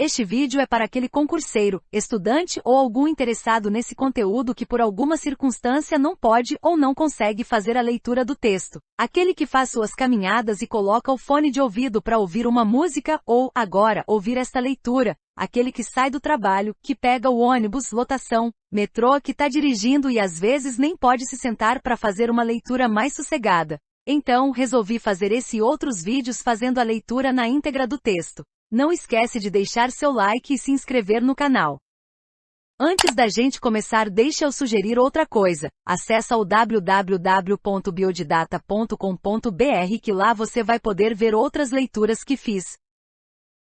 Este vídeo é para aquele concurseiro, estudante ou algum interessado nesse conteúdo que por alguma circunstância não pode ou não consegue fazer a leitura do texto. Aquele que faz suas caminhadas e coloca o fone de ouvido para ouvir uma música ou, agora, ouvir esta leitura. Aquele que sai do trabalho, que pega o ônibus, lotação, metrô, que está dirigindo e às vezes nem pode se sentar para fazer uma leitura mais sossegada. Então, resolvi fazer esse e outros vídeos fazendo a leitura na íntegra do texto. Não esquece de deixar seu like e se inscrever no canal. Antes da gente começar, deixa eu sugerir outra coisa. Acessa o www.biodidata.com.br que lá você vai poder ver outras leituras que fiz.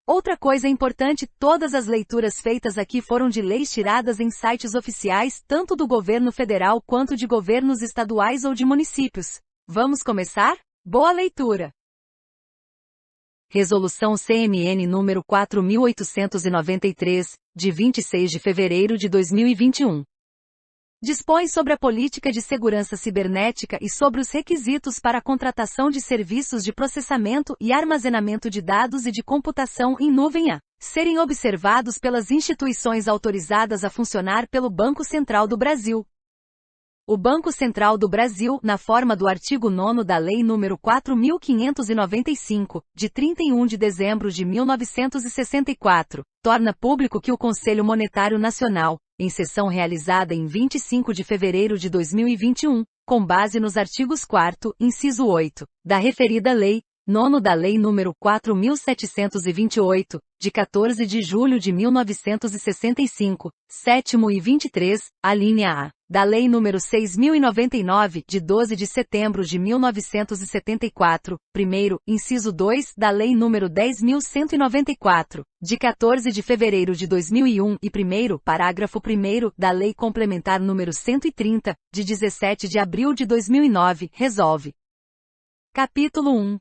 Outra coisa importante, todas as leituras feitas aqui foram de leis tiradas em sites oficiais, tanto do governo federal quanto de governos estaduais ou de municípios. Vamos começar? Boa leitura! Resolução CMN número 4.893, de 26 de fevereiro de 2021. Dispõe sobre a política de segurança cibernética e sobre os requisitos para a contratação de serviços de processamento e armazenamento de dados e de computação em nuvem a serem observados pelas instituições autorizadas a funcionar pelo Banco Central do Brasil. O Banco Central do Brasil, na forma do artigo 9º da Lei nº 4.595, de 31 de dezembro de 1964, torna público que o Conselho Monetário Nacional, em sessão realizada em 25 de fevereiro de 2021, com base nos artigos 4º, inciso 8, da referida lei, 9º da Lei nº 4.728, de 14 de julho de 1965, 7º e 23, a linha A, da Lei nº 6.099, de 12 de setembro de 1974, primeiro, inciso 2, da Lei nº 10.194, de 14 de fevereiro de 2001 e primeiro, parágrafo 1º, da Lei Complementar nº 130, de 17 de abril de 2009, resolve. Capítulo 1.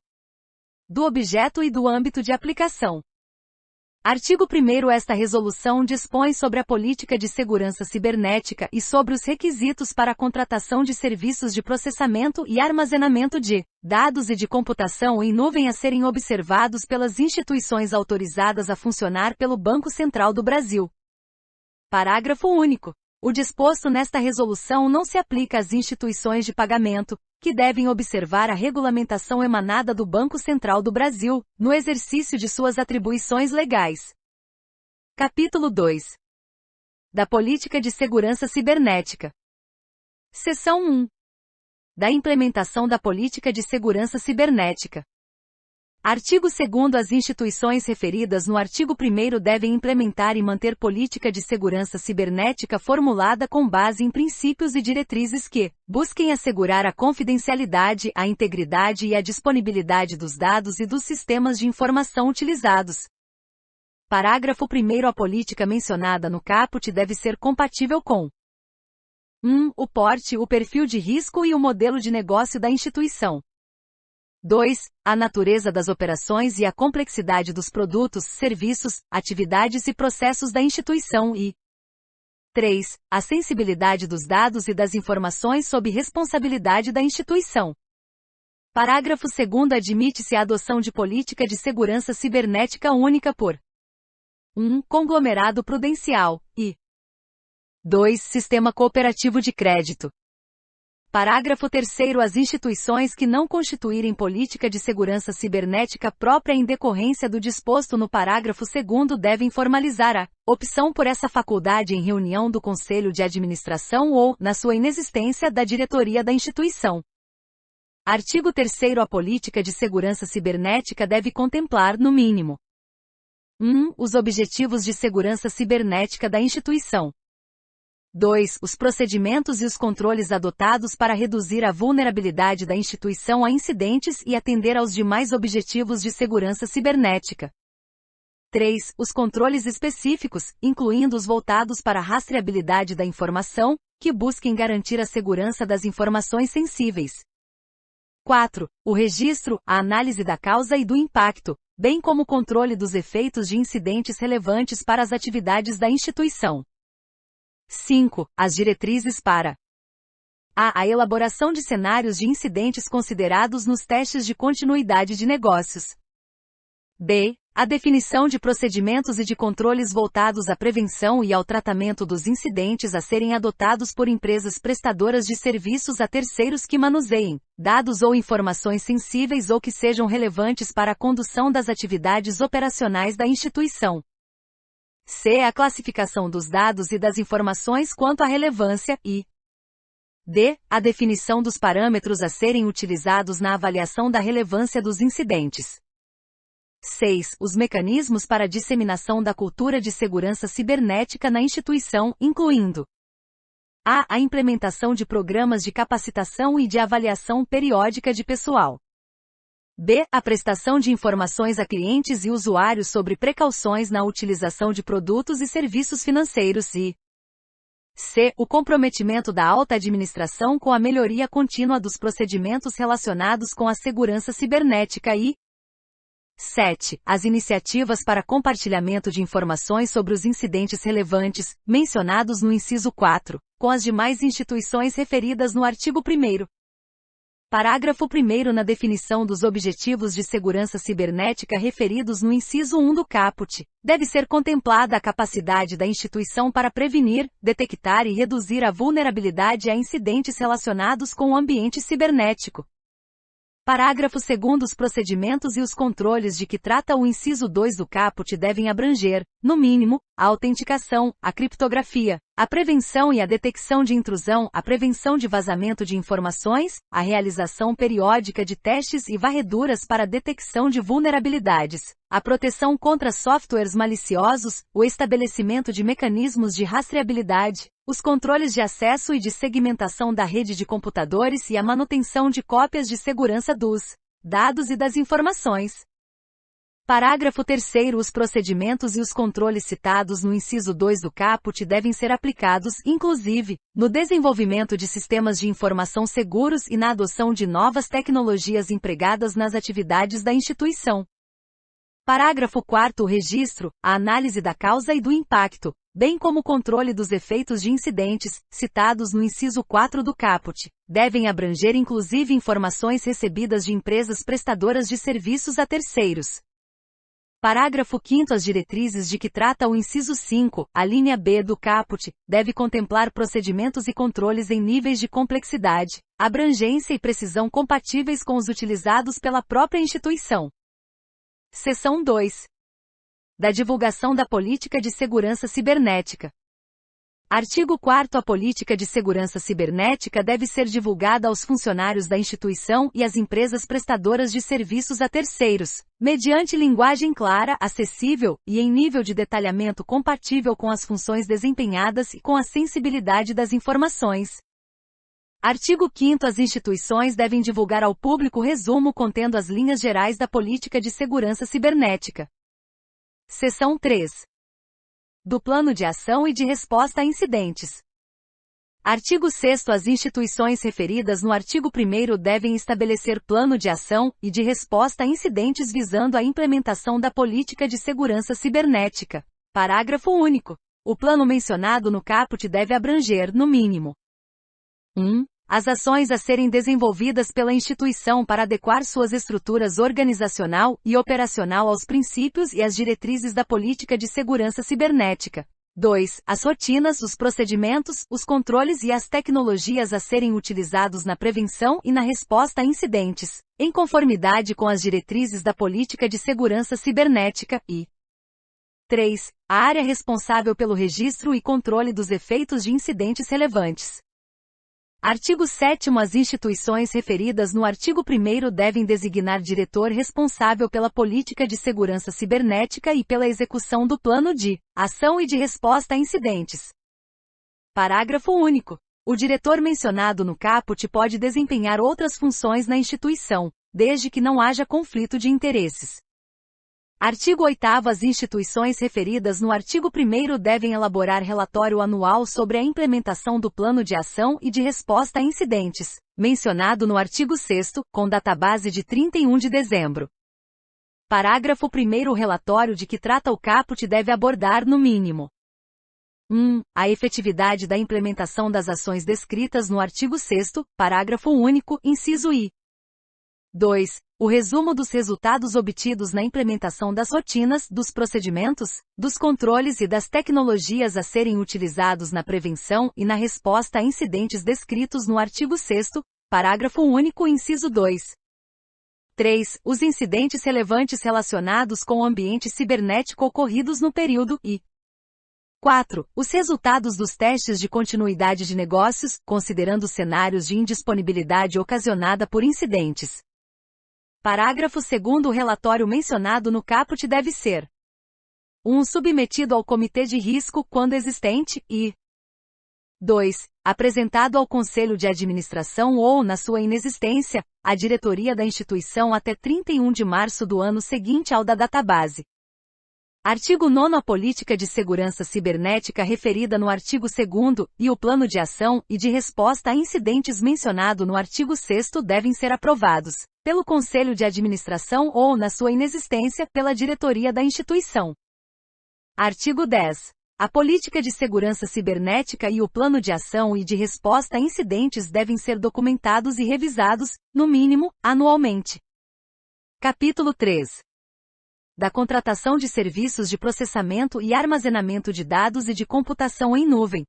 Do objeto e do âmbito de aplicação. Artigo 1º. Esta resolução dispõe sobre a política de segurança cibernética e sobre os requisitos para a contratação de serviços de processamento e armazenamento de dados e de computação em nuvem a serem observados pelas instituições autorizadas a funcionar pelo Banco Central do Brasil. Parágrafo único. O disposto nesta resolução não se aplica às instituições de pagamento, que devem observar a regulamentação emanada do Banco Central do Brasil, no exercício de suas atribuições legais. Capítulo 2. Da Política de Segurança Cibernética. Seção 1. Da implementação da Política de Segurança Cibernética. Artigo 2º. As instituições referidas no artigo 1º devem implementar e manter política de segurança cibernética formulada com base em princípios e diretrizes que busquem assegurar a confidencialidade, a integridade e a disponibilidade dos dados e dos sistemas de informação utilizados. Parágrafo 1º. A política mencionada no caput deve ser compatível com 1. O porte, o perfil de risco e o modelo de negócio da instituição. 2. A natureza das operações e a complexidade dos produtos, serviços, atividades e processos da instituição e 3. A sensibilidade dos dados e das informações sob responsabilidade da instituição. Parágrafo 2º. Admite-se a adoção de política de segurança cibernética única por 1. Conglomerado prudencial e 2. Sistema cooperativo de crédito. Parágrafo 3º. As instituições que não constituírem política de segurança cibernética própria em decorrência do disposto no parágrafo 2º devem formalizar a opção por essa faculdade em reunião do Conselho de Administração ou, na sua inexistência, da diretoria da instituição. Artigo 3º. A política de segurança cibernética deve contemplar, no mínimo, 1. Os objetivos de segurança cibernética da instituição. 2. Os procedimentos e os controles adotados para reduzir a vulnerabilidade da instituição a incidentes e atender aos demais objetivos de segurança cibernética. 3. Os controles específicos, incluindo os voltados para a rastreabilidade da informação, que busquem garantir a segurança das informações sensíveis. 4. O registro, a análise da causa e do impacto, bem como o controle dos efeitos de incidentes relevantes para as atividades da instituição. 5. As diretrizes para a elaboração de cenários de incidentes considerados nos testes de continuidade de negócios. b. A definição de procedimentos e de controles voltados à prevenção e ao tratamento dos incidentes a serem adotados por empresas prestadoras de serviços a terceiros que manuseiem dados ou informações sensíveis ou que sejam relevantes para a condução das atividades operacionais da instituição. C. A classificação dos dados e das informações quanto à relevância e D. A definição dos parâmetros a serem utilizados na avaliação da relevância dos incidentes. 6. Os mecanismos para a disseminação da cultura de segurança cibernética na instituição, incluindo a. A implementação de programas de capacitação e de avaliação periódica de pessoal. B. A prestação de informações a clientes e usuários sobre precauções na utilização de produtos e serviços financeiros e C. O comprometimento da alta administração com a melhoria contínua dos procedimentos relacionados com a segurança cibernética e 7. As iniciativas para compartilhamento de informações sobre os incidentes relevantes, mencionados no inciso 4, com as demais instituições referidas no artigo 1º. Parágrafo 1º. Na definição dos objetivos de segurança cibernética referidos no inciso 1 do caput, deve ser contemplada a capacidade da instituição para prevenir, detectar e reduzir a vulnerabilidade a incidentes relacionados com o ambiente cibernético. Parágrafo 2º. Os procedimentos e os controles de que trata o inciso 2 do caput devem abranger, no mínimo, a autenticação, a criptografia, a prevenção e a detecção de intrusão, a prevenção de vazamento de informações, a realização periódica de testes e varreduras para a detecção de vulnerabilidades, a proteção contra softwares maliciosos, o estabelecimento de mecanismos de rastreabilidade, os controles de acesso e de segmentação da rede de computadores e a manutenção de cópias de segurança dos dados e das informações. Parágrafo 3º. Os procedimentos e os controles citados no inciso 2 do caput devem ser aplicados, inclusive, no desenvolvimento de sistemas de informação seguros e na adoção de novas tecnologias empregadas nas atividades da instituição. Parágrafo 4º. O registro, a análise da causa e do impacto, bem como o controle dos efeitos de incidentes, citados no inciso 4 do caput, devem abranger inclusive informações recebidas de empresas prestadoras de serviços a terceiros. Parágrafo 5º. As diretrizes de que trata o inciso 5, a linha B do caput, deve contemplar procedimentos e controles em níveis de complexidade, abrangência e precisão compatíveis com os utilizados pela própria instituição. Seção 2. Da divulgação da política de segurança cibernética. Artigo 4º. A política de segurança cibernética deve ser divulgada aos funcionários da instituição e às empresas prestadoras de serviços a terceiros, mediante linguagem clara, acessível e em nível de detalhamento compatível com as funções desempenhadas e com a sensibilidade das informações. Artigo 5º. As instituições devem divulgar ao público resumo contendo as linhas gerais da política de segurança cibernética. Seção 3. Do plano de ação e de resposta a incidentes. Artigo 6º. As instituições referidas no artigo 1º devem estabelecer plano de ação e de resposta a incidentes visando a implementação da política de segurança cibernética. Parágrafo único. O plano mencionado no caput deve abranger, no mínimo, 1. As ações a serem desenvolvidas pela instituição para adequar suas estruturas organizacional e operacional aos princípios e às diretrizes da política de segurança cibernética. 2. As rotinas, os procedimentos, os controles e as tecnologias a serem utilizados na prevenção e na resposta a incidentes, em conformidade com as diretrizes da política de segurança cibernética e 3. A área responsável pelo registro e controle dos efeitos de incidentes relevantes. Artigo 7º. As instituições referidas no artigo 1º devem designar diretor responsável pela política de segurança cibernética e pela execução do plano de ação e de resposta a incidentes. Parágrafo único. O diretor mencionado no caput pode desempenhar outras funções na instituição, desde que não haja conflito de interesses. Artigo 8º. As instituições referidas no artigo 1º devem elaborar relatório anual sobre a implementação do plano de ação e de resposta a incidentes, mencionado no artigo 6º, com database de 31 de dezembro. Parágrafo 1º. O relatório de que trata o caput deve abordar, no mínimo, 1. A efetividade da implementação das ações descritas no artigo 6º, parágrafo único, inciso I. 2. o resumo dos resultados obtidos na implementação das rotinas, dos procedimentos, dos controles e das tecnologias a serem utilizados na prevenção e na resposta a incidentes descritos no artigo 6º, parágrafo único, inciso 2. 3. Os incidentes relevantes relacionados com o ambiente cibernético ocorridos no período e 4. Os resultados dos testes de continuidade de negócios, considerando cenários de indisponibilidade ocasionada por incidentes. Parágrafo 2º. O relatório mencionado no caput deve ser 1. Submetido ao comitê de risco, quando existente, e 2. Apresentado ao Conselho de Administração ou, na sua inexistência, à diretoria da instituição até 31 de março do ano seguinte ao da database. Artigo 9º. A política de segurança cibernética referida no artigo 2º, e o plano de ação e de resposta a incidentes mencionado no artigo 6º devem ser aprovados pelo Conselho de Administração ou, na sua inexistência, pela diretoria da instituição. Artigo 10. A política de segurança cibernética e o plano de ação e de resposta a incidentes devem ser documentados e revisados, no mínimo, anualmente. Capítulo 3. Da contratação de serviços de processamento e armazenamento de dados e de computação em nuvem.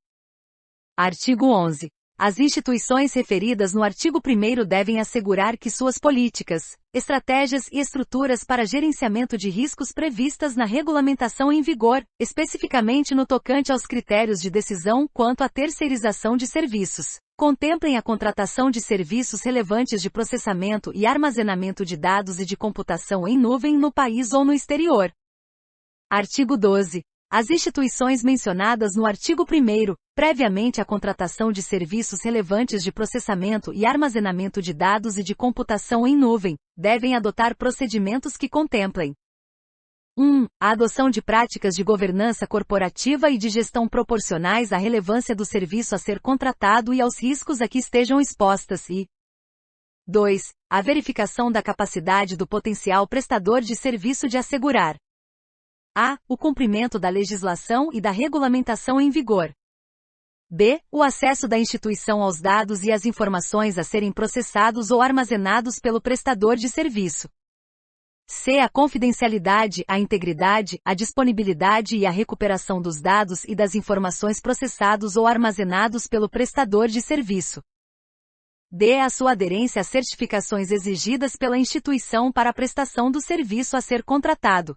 Artigo 11. As instituições referidas no artigo 1º devem assegurar que suas políticas, estratégias e estruturas para gerenciamento de riscos previstas na regulamentação em vigor, especificamente no tocante aos critérios de decisão quanto à terceirização de serviços, contemplem a contratação de serviços relevantes de processamento e armazenamento de dados e de computação em nuvem no país ou no exterior. Artigo 12. As instituições mencionadas no artigo 1º, previamente à contratação de serviços relevantes de processamento e armazenamento de dados e de computação em nuvem, devem adotar procedimentos que contemplem 1. A adoção de práticas de governança corporativa e de gestão proporcionais à relevância do serviço a ser contratado e aos riscos a que estejam expostas e 2. A verificação da capacidade do potencial prestador de serviço de assegurar a. O cumprimento da legislação e da regulamentação em vigor. B. O acesso da instituição aos dados e às informações a serem processados ou armazenados pelo prestador de serviço. C. A confidencialidade, a integridade, a disponibilidade e a recuperação dos dados e das informações processados ou armazenados pelo prestador de serviço. D. A sua aderência às certificações exigidas pela instituição para a prestação do serviço a ser contratado.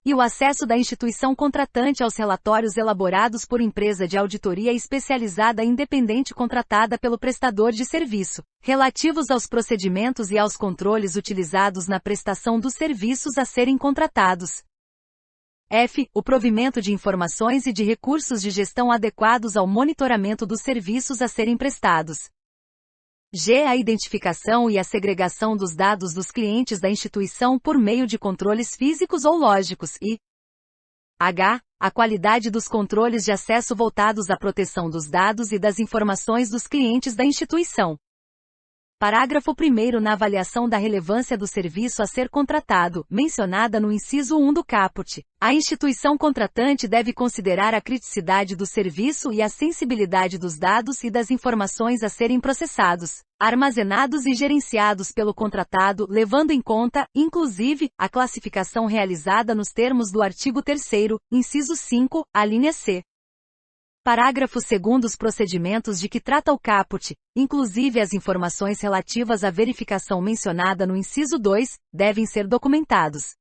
E o acesso da instituição contratante aos relatórios elaborados por empresa de auditoria especializada independente contratada pelo prestador de serviço, relativos aos procedimentos e aos controles utilizados na prestação dos serviços a serem contratados. F. O provimento de informações e de recursos de gestão adequados ao monitoramento dos serviços a serem prestados. G. A identificação e a segregação dos dados dos clientes da instituição por meio de controles físicos ou lógicos e H. A qualidade dos controles de acesso voltados à proteção dos dados e das informações dos clientes da instituição. Parágrafo 1º. Na avaliação da relevância do serviço a ser contratado, mencionada no inciso 1 do caput, a instituição contratante deve considerar a criticidade do serviço e a sensibilidade dos dados e das informações a serem processados, armazenados e gerenciados pelo contratado, levando em conta, inclusive, a classificação realizada nos termos do artigo 3º, inciso 5, a linha C. Parágrafo 2º. Os procedimentos de que trata o caput, inclusive as informações relativas à verificação mencionada no inciso 2, devem ser documentados.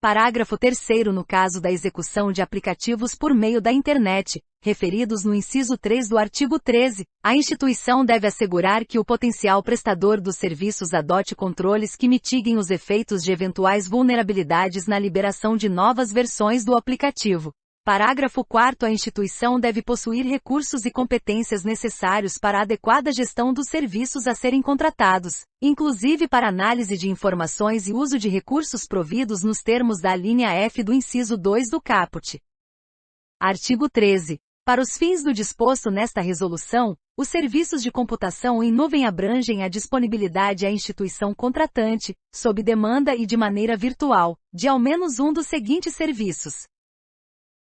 Parágrafo 3º. No caso da execução de aplicativos por meio da internet, referidos no inciso 3 do artigo 13, a instituição deve assegurar que o potencial prestador dos serviços adote controles que mitiguem os efeitos de eventuais vulnerabilidades na liberação de novas versões do aplicativo. Parágrafo 4º. A instituição deve possuir recursos e competências necessários para a adequada gestão dos serviços a serem contratados, inclusive para análise de informações e uso de recursos providos nos termos da linha F do inciso 2 do caput. Artigo 13. Para os fins do disposto nesta resolução, os serviços de computação em nuvem abrangem a disponibilidade à instituição contratante, sob demanda e de maneira virtual, de ao menos um dos seguintes serviços.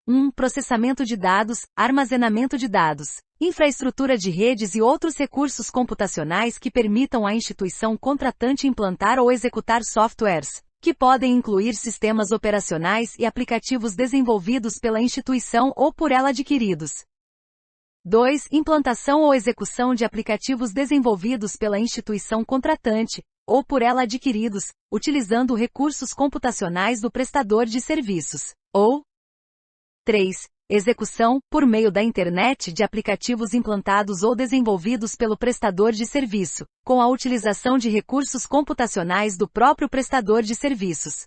1. Processamento de dados, armazenamento de dados, infraestrutura de redes e outros recursos computacionais que permitam à instituição contratante implantar ou executar softwares, que podem incluir sistemas operacionais e aplicativos desenvolvidos pela instituição ou por ela adquiridos. 2. Implantação ou execução de aplicativos desenvolvidos pela instituição contratante, ou por ela adquiridos, utilizando recursos computacionais do prestador de serviços. Ou 3. Execução, por meio da internet, de aplicativos implantados ou desenvolvidos pelo prestador de serviço, com a utilização de recursos computacionais do próprio prestador de serviços.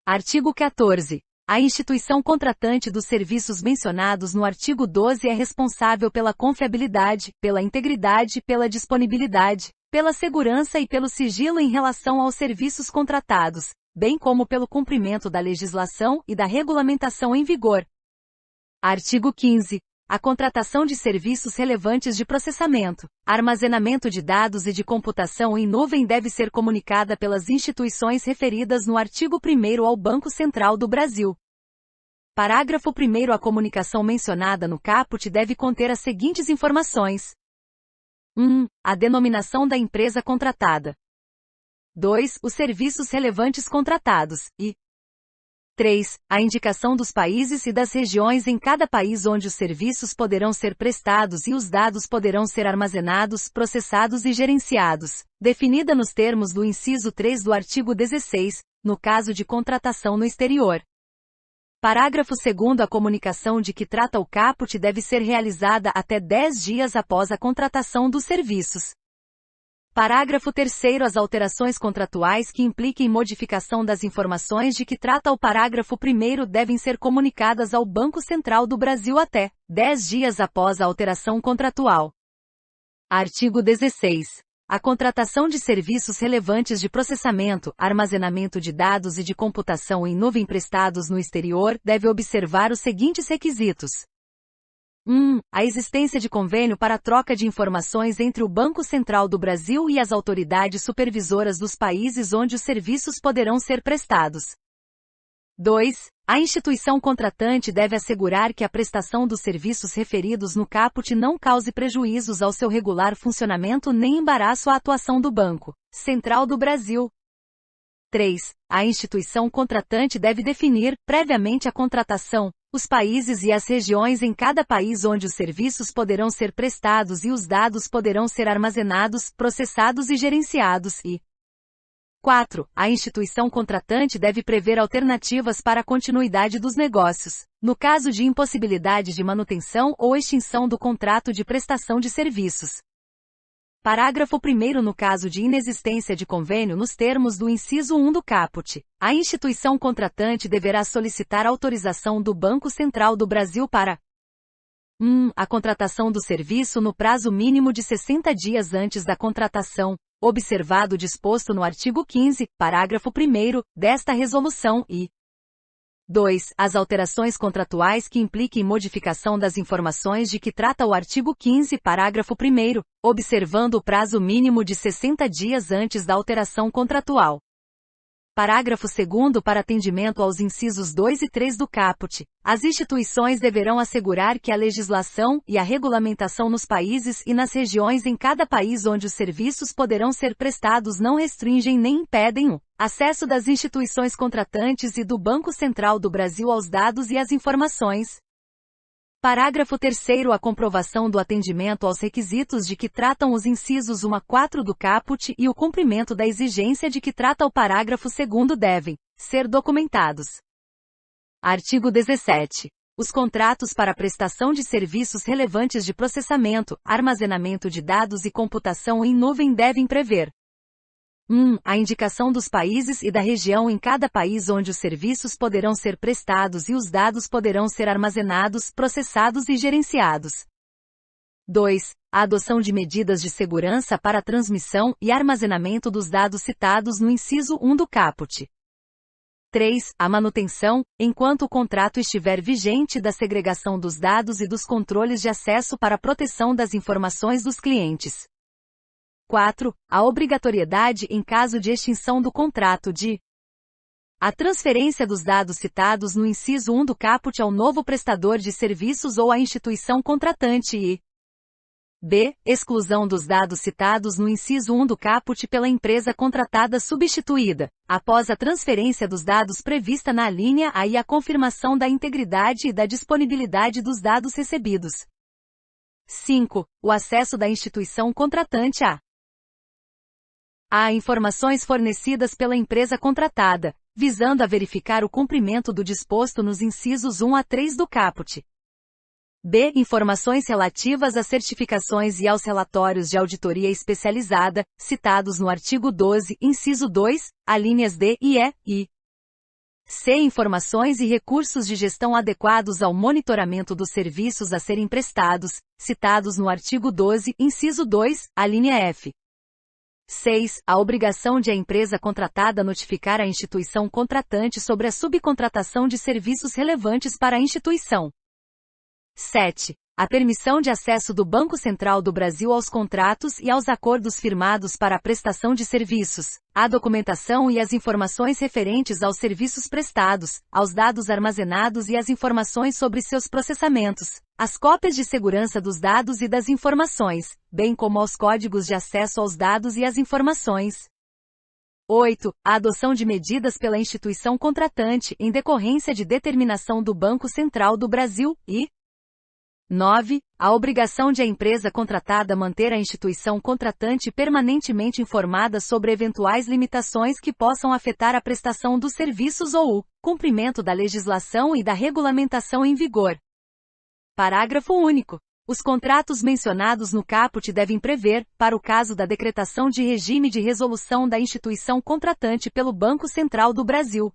Artigo 14. A instituição contratante dos serviços mencionados no artigo 12 é responsável pela confiabilidade, pela integridade, pela disponibilidade, pela segurança e pelo sigilo em relação aos serviços contratados, bem como pelo cumprimento da legislação e da regulamentação em vigor. Artigo 15. A contratação de serviços relevantes de processamento, armazenamento de dados e de computação em nuvem deve ser comunicada pelas instituições referidas no artigo 1º ao Banco Central do Brasil. Parágrafo 1º. A comunicação mencionada no caput deve conter as seguintes informações. 1. A denominação da empresa contratada. 2. Os serviços relevantes contratados. E 3. A indicação dos países e das regiões em cada país onde os serviços poderão ser prestados e os dados poderão ser armazenados, processados e gerenciados, definida nos termos do inciso 3 do artigo 16, no caso de contratação no exterior. Parágrafo 2º. A comunicação de que trata o caput deve ser realizada até 10 dias após a contratação dos serviços. Parágrafo 3º. As alterações contratuais que impliquem modificação das informações de que trata o parágrafo 1º devem ser comunicadas ao Banco Central do Brasil até 10 dias após a alteração contratual. Artigo 16. A contratação de serviços relevantes de processamento, armazenamento de dados e de computação em nuvem prestados no exterior deve observar os seguintes requisitos. 1. A existência de convênio para troca de informações entre o Banco Central do Brasil e as autoridades supervisoras dos países onde os serviços poderão ser prestados. 2. A instituição contratante deve assegurar que a prestação dos serviços referidos no caput não cause prejuízos ao seu regular funcionamento nem embaraço à atuação do Banco Central do Brasil. 3. A instituição contratante deve definir, previamente à contratação, os países e as regiões em cada país onde os serviços poderão ser prestados e os dados poderão ser armazenados, processados e gerenciados e 4. A instituição contratante deve prever alternativas para a continuidade dos negócios, no caso de impossibilidade de manutenção ou extinção do contrato de prestação de serviços. Parágrafo 1º. No caso de inexistência de convênio nos termos do inciso 1 do caput, a instituição contratante deverá solicitar autorização do Banco Central do Brasil para 1. A contratação do serviço no prazo mínimo de 60 dias antes da contratação, observado o disposto no artigo 15, parágrafo 1º, desta resolução e 2. As alterações contratuais que impliquem modificação das informações de que trata o artigo 15, parágrafo 1º, observando o prazo mínimo de 60 dias antes da alteração contratual. Parágrafo 2º. Para atendimento aos incisos 2 e 3 do caput, as instituições deverão assegurar que a legislação e a regulamentação nos países e nas regiões em cada país onde os serviços poderão ser prestados não restringem nem impedem o acesso das instituições contratantes e do Banco Central do Brasil aos dados e às informações. Parágrafo 3º. A comprovação do atendimento aos requisitos de que tratam os incisos 1 a 4 do caput e o cumprimento da exigência de que trata o parágrafo 2º devem ser documentados. Artigo 17. Os contratos para prestação de serviços relevantes de processamento, armazenamento de dados e computação em nuvem devem prever 1. A indicação dos países e da região em cada país onde os serviços poderão ser prestados e os dados poderão ser armazenados, processados e gerenciados. 2. A adoção de medidas de segurança para a transmissão e armazenamento dos dados citados no inciso 1 do caput. 3. A manutenção, enquanto o contrato estiver vigente, da segregação dos dados e dos controles de acesso para a proteção das informações dos clientes. 4. A obrigatoriedade em caso de extinção do contrato de A transferência dos dados citados no inciso 1 do caput ao novo prestador de serviços ou à instituição contratante e b. Exclusão dos dados citados no inciso 1 do caput pela empresa contratada substituída, após a transferência dos dados prevista na alínea A e a confirmação da integridade e da disponibilidade dos dados recebidos. 5. O acesso da instituição contratante a informações fornecidas pela empresa contratada, visando a verificar o cumprimento do disposto nos incisos 1 a 3 do caput. b. Informações relativas às certificações e aos relatórios de auditoria especializada, citados no artigo 12, inciso 2, alíneas D e E, e c. Informações e recursos de gestão adequados ao monitoramento dos serviços a serem prestados, citados no artigo 12, inciso 2, alínea F. 6. A obrigação de a empresa contratada notificar a instituição contratante sobre a subcontratação de serviços relevantes para a instituição. 7. A permissão de acesso do Banco Central do Brasil aos contratos e aos acordos firmados para a prestação de serviços, à documentação e às informações referentes aos serviços prestados, aos dados armazenados e às informações sobre seus processamentos, às cópias de segurança dos dados e das informações, bem como aos códigos de acesso aos dados e às informações. 8. A adoção de medidas pela instituição contratante em decorrência de determinação do Banco Central do Brasil e 9. A obrigação de a empresa contratada manter a instituição contratante permanentemente informada sobre eventuais limitações que possam afetar a prestação dos serviços ou o cumprimento da legislação e da regulamentação em vigor. Parágrafo único. Os contratos mencionados no caput devem prever, para o caso da decretação de regime de resolução da instituição contratante pelo Banco Central do Brasil,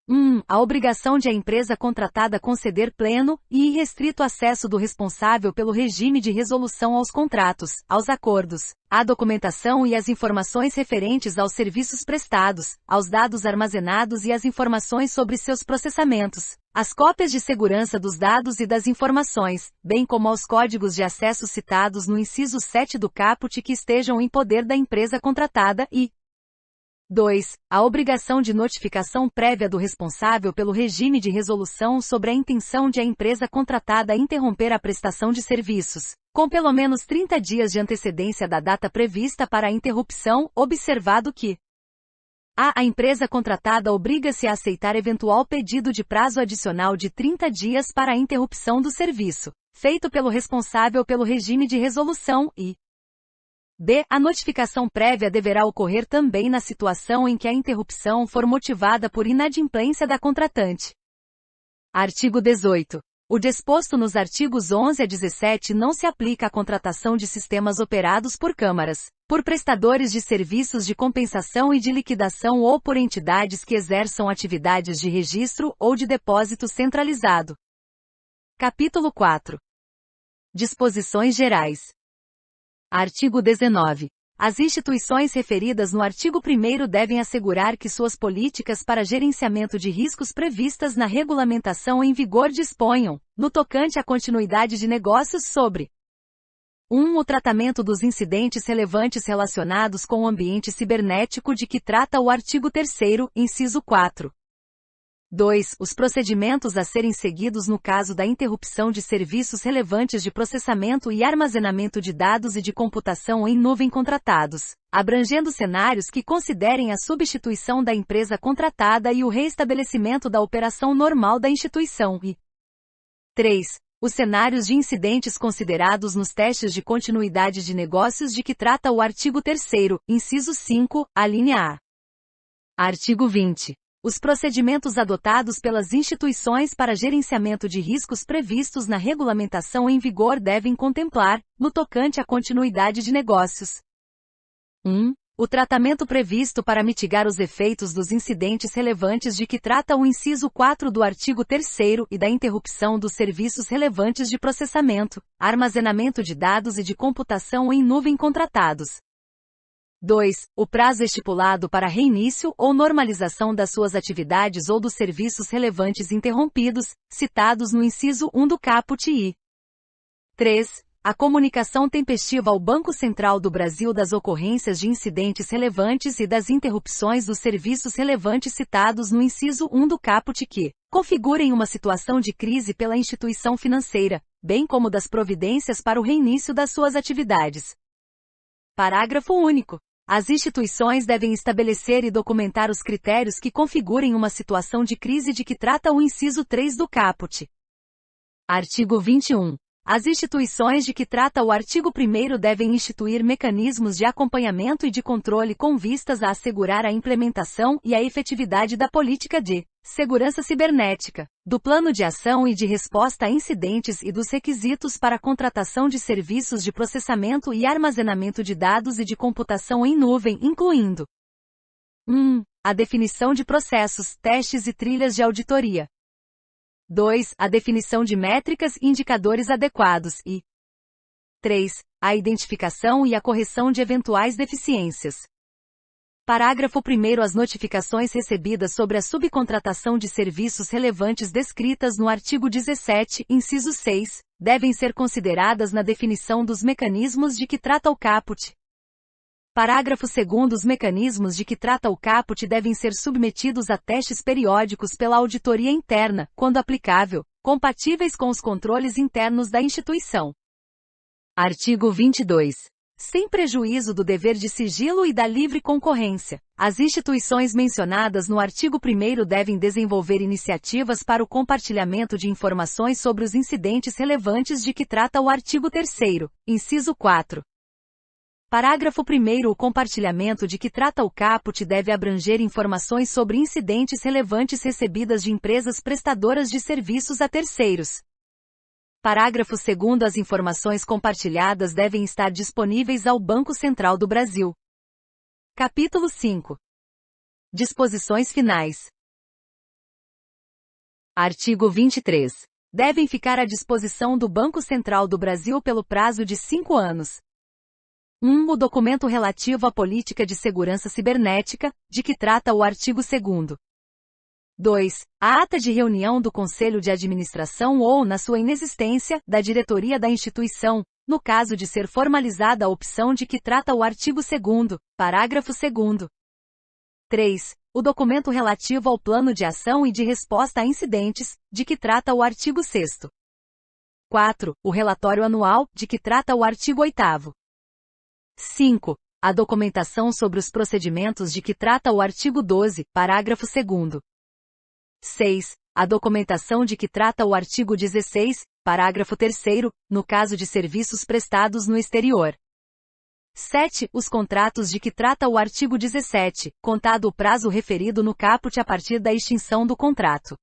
1. A obrigação de a empresa contratada conceder pleno e irrestrito acesso do responsável pelo regime de resolução aos contratos, aos acordos, à documentação e às informações referentes aos serviços prestados, aos dados armazenados e às informações sobre seus processamentos, às cópias de segurança dos dados e das informações, bem como aos códigos de acesso citados no inciso 7 do caput que estejam em poder da empresa contratada e 2. A obrigação de notificação prévia do responsável pelo regime de resolução sobre a intenção de a empresa contratada interromper a prestação de serviços, com pelo menos 30 dias de antecedência da data prevista para a interrupção, observado que a empresa contratada obriga-se a aceitar eventual pedido de prazo adicional de 30 dias para a interrupção do serviço, feito pelo responsável pelo regime de resolução e b. A notificação prévia deverá ocorrer também na situação em que a interrupção for motivada por inadimplência da contratante. Artigo 18. O disposto nos artigos 11 a 17 não se aplica à contratação de sistemas operados por câmaras, por prestadores de serviços de compensação e de liquidação ou por entidades que exerçam atividades de registro ou de depósito centralizado. Capítulo 4. Disposições gerais. Artigo 19. As instituições referidas no artigo 1º devem assegurar que suas políticas para gerenciamento de riscos previstas na regulamentação em vigor disponham, no tocante à continuidade de negócios sobre 1. O tratamento dos incidentes relevantes relacionados com o ambiente cibernético de que trata o artigo 3º, inciso 4. 2. Os procedimentos a serem seguidos no caso da interrupção de serviços relevantes de processamento e armazenamento de dados e de computação em nuvem contratados, abrangendo cenários que considerem a substituição da empresa contratada e o reestabelecimento da operação normal da instituição e 3. Os cenários de incidentes considerados nos testes de continuidade de negócios de que trata o artigo 3º, inciso 5, alínea A. Artigo 20. Os procedimentos adotados pelas instituições para gerenciamento de riscos previstos na regulamentação em vigor devem contemplar, no tocante à continuidade de negócios, 1. O tratamento previsto para mitigar os efeitos dos incidentes relevantes de que trata o inciso 4 do artigo 3º e da interrupção dos serviços relevantes de processamento, armazenamento de dados e de computação em nuvem contratados. 2. O prazo estipulado para reinício ou normalização das suas atividades ou dos serviços relevantes interrompidos, citados no inciso 1 do caput e 3. A comunicação tempestiva ao Banco Central do Brasil das ocorrências de incidentes relevantes e das interrupções dos serviços relevantes citados no inciso 1 do caput que configurem uma situação de crise pela instituição financeira, bem como das providências para o reinício das suas atividades. Parágrafo único. As instituições devem estabelecer e documentar os critérios que configurem uma situação de crise de que trata o inciso 3 do caput. Artigo 21. As instituições de que trata o artigo 1º devem instituir mecanismos de acompanhamento e de controle com vistas a assegurar a implementação e a efetividade da política de segurança cibernética, do plano de ação e de resposta a incidentes e dos requisitos para a contratação de serviços de processamento e armazenamento de dados e de computação em nuvem, incluindo 1. A definição de processos, testes e trilhas de auditoria. 2. A definição de métricas e indicadores adequados e 3. A identificação e a correção de eventuais deficiências. Parágrafo 1º. As notificações recebidas sobre a subcontratação de serviços relevantes descritas no artigo 17, inciso 6, devem ser consideradas na definição dos mecanismos de que trata o caput. Parágrafo 2º. Os mecanismos de que trata o caput devem ser submetidos a testes periódicos pela auditoria interna, quando aplicável, compatíveis com os controles internos da instituição. Artigo 22. Sem prejuízo do dever de sigilo e da livre concorrência, as instituições mencionadas no artigo 1º devem desenvolver iniciativas para o compartilhamento de informações sobre os incidentes relevantes de que trata o artigo 3º, inciso 4. Parágrafo 1º. O compartilhamento de que trata o caput deve abranger informações sobre incidentes relevantes recebidas de empresas prestadoras de serviços a terceiros. Parágrafo 2º. As informações compartilhadas devem estar disponíveis ao Banco Central do Brasil. Capítulo 5. Disposições finais. Artigo 23. Devem ficar à disposição do Banco Central do Brasil pelo prazo de 5 anos. 1. O documento relativo à política de segurança cibernética, de que trata o artigo 2º. 2. A ata de reunião do Conselho de Administração ou, na sua inexistência, da diretoria da instituição, no caso de ser formalizada a opção de que trata o artigo 2º, parágrafo 2º. 3. O documento relativo ao plano de ação e de resposta a incidentes, de que trata o artigo 6º. 4. O relatório anual, de que trata o artigo 8º. 5. A documentação sobre os procedimentos de que trata o artigo 12, parágrafo 2º. 6. A documentação de que trata o artigo 16, parágrafo 3º, no caso de serviços prestados no exterior. 7. Os contratos de que trata o artigo 17, contado o prazo referido no caput a partir da extinção do contrato.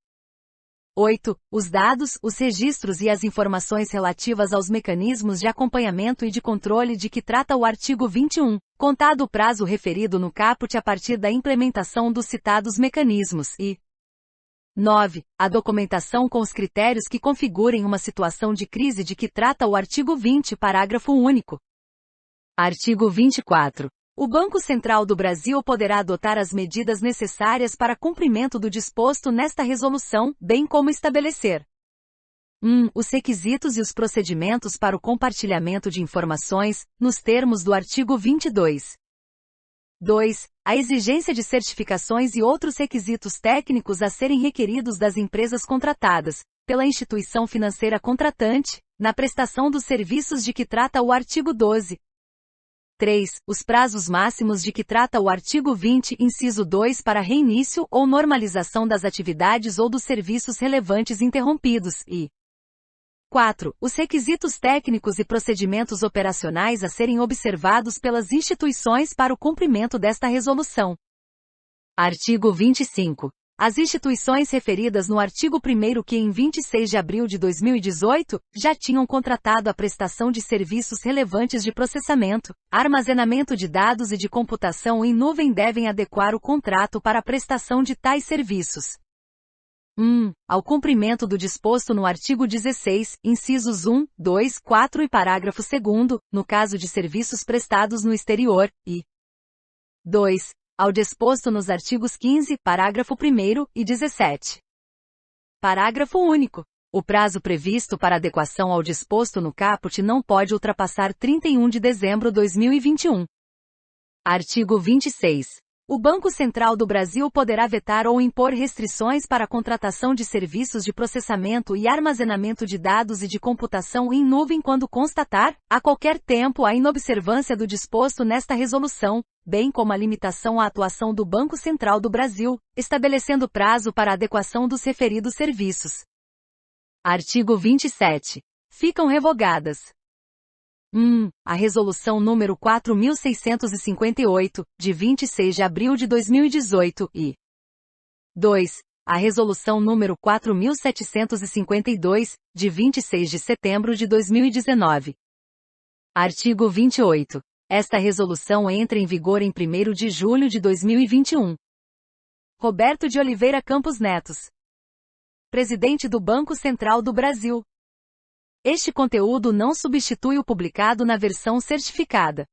8. Os dados, os registros e as informações relativas aos mecanismos de acompanhamento e de controle de que trata o artigo 21, contado o prazo referido no caput a partir da implementação dos citados mecanismos e 9. A documentação com os critérios que configurem uma situação de crise de que trata o artigo 20, parágrafo único. Artigo 24. O Banco Central do Brasil poderá adotar as medidas necessárias para cumprimento do disposto nesta resolução, bem como estabelecer 1. Os requisitos e os procedimentos para o compartilhamento de informações, nos termos do artigo 22. 2. A exigência de certificações e outros requisitos técnicos a serem requeridos das empresas contratadas, pela instituição financeira contratante, na prestação dos serviços de que trata o artigo 12. 3. Os prazos máximos de que trata o artigo 20, inciso 2 para reinício ou normalização das atividades ou dos serviços relevantes interrompidos e 4. Os requisitos técnicos e procedimentos operacionais a serem observados pelas instituições para o cumprimento desta resolução. Artigo 25. As instituições referidas no artigo 1º que em 26 de abril de 2018, já tinham contratado a prestação de serviços relevantes de processamento, armazenamento de dados e de computação em nuvem devem adequar o contrato para a prestação de tais serviços. 1. Ao cumprimento do disposto no artigo 16, incisos 1, 2, 4 e parágrafo 2º, no caso de serviços prestados no exterior, e 2. Ao disposto nos artigos 15, parágrafo 1º e 17. Parágrafo único. O prazo previsto para adequação ao disposto no caput não pode ultrapassar 31 de dezembro de 2021. Artigo 26. O Banco Central do Brasil poderá vetar ou impor restrições para a contratação de serviços de processamento e armazenamento de dados e de computação em nuvem quando constatar, a qualquer tempo, a inobservância do disposto nesta resolução, bem como a limitação à atuação do Banco Central do Brasil, estabelecendo prazo para a adequação dos referidos serviços. Artigo 27. Ficam revogadas: 1. A Resolução número 4.658, de 26 de abril de 2018, e 2. A Resolução número 4.752, de 26 de setembro de 2019. Artigo 28. Esta resolução entra em vigor em 1º de julho de 2021. Roberto de Oliveira Campos Netos, Presidente do Banco Central do Brasil. Este conteúdo não substitui o publicado na versão certificada.